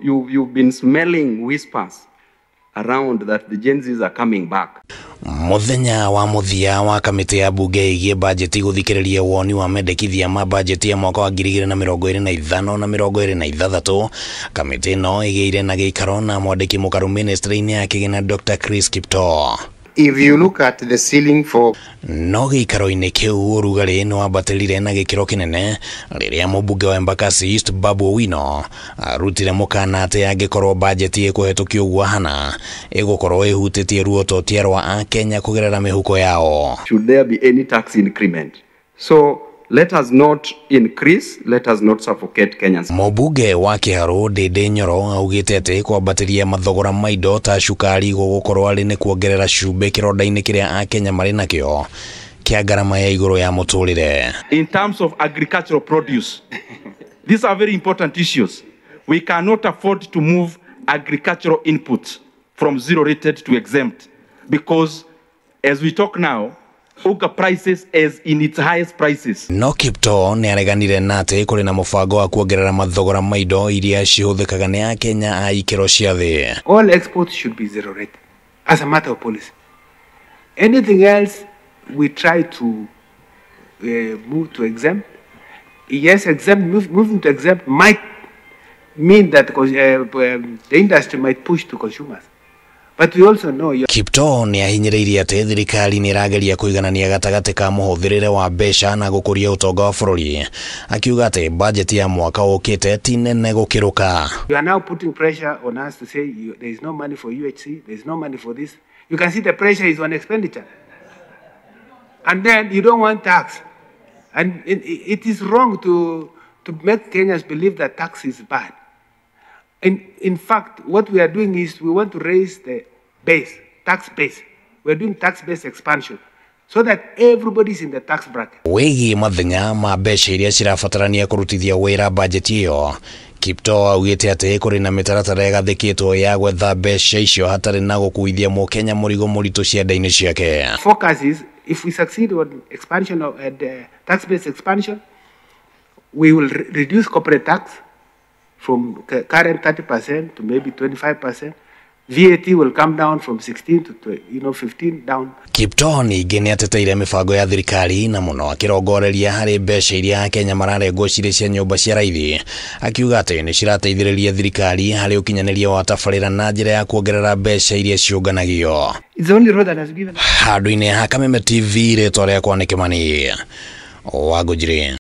you've been smelling whispers around that the Gen Zs are coming back. Muthenya wa muthia wa kamiti ya bunge igie bajeti guthikiriria woni wa mendekithia ma bajeti ya mwaka wa 2025 na 2026. Kamiti no igeire na giikaro na mwandiki mukaru ministry-ini ya kigina Dr. Chris Kiptoo. If you look at the ceiling for no giikaro-ini kiu urugari no abatirire na gikiro kinene riria mubunge wa Embakasi East Babu Owino arutire mukana ati angikorwo bajeti ikuhetukio uguo hana igukorwo ihutitie ruototia rwa Kenya kugerera mihuko yao. Should there be any tax increment? So let us not increase, let us not suffocate Kenyans. Mubunge wa Kiharu Ndindi Nyoro augite ati kwambatiria mathogora ma indo ta cukari gugukorwo ari ni kuongerera cumbi kironda-ini kiria Kenya mari nakio kia garama ya iguru ya muturire. In terms of agricultural produce, these are very important issues. We cannot afford to move agricultural inputs from zero rated to exempt, because as we talk now, Uga prices is in its highest prices. No Kiptoo ni areganire na ati kuri na mubango wa kuongerera mathogora ma indo iria cihuthikaga ni Kenya a ikiro cia thi. All exports should be zero rated as a matter of policy. Anything else we try to move to exempt. Yes, moving to exempt might mean that the industry might push to consumers. But we also know Kiptoo ni ahinyiririe ati thirikari ni irageria kuiganania gatagati ka muhuthirire wa mbeca na gukuria utonga wa bururi, akiuga ati budget ya mwaka ukite ti nene gukiruka. You are now putting pressure on us to say there is no money for UHC, there is no money for this. You can see the pressure is on expenditure, and then you don't want tax, and it is wrong to make Kenyans believe that tax is bad. In fact, what we are doing is we want to raise the tax base. We are doing tax-based expansion so that everybody is in the tax bracket. Wegi mathenya ma mbeca iria cirabatarania kurutithia wira budget iyo, Kiptoo augite ati kuri na mitaratara igathikitwo ya gwetha mbeca icio hatari na gukuithia mukenya murigo muritu cienda-ini ciake. Focus is if we succeed on expansion of tax-based expansion, we will reduce corporate tax from current 30% to maybe 25%. VAT will come down from 16 to 15 down. Kiptoo ningi ni ateteire mibango ya thirikari na muno akirongoreria hari mbeca iria Kenya mararengwo cirĩ cia nyumba cia raithi, akiuga ati ni cirateithĩrĩria thirikari hari ukinyaniria wa tabarĩra na njĩra ya kuongerera mbeca iria ciũnganagio. It's the only road that has given. Handũ-inĩ ha Kameme TV ritwa rĩakwa nĩ Kimani Wangũnjiri.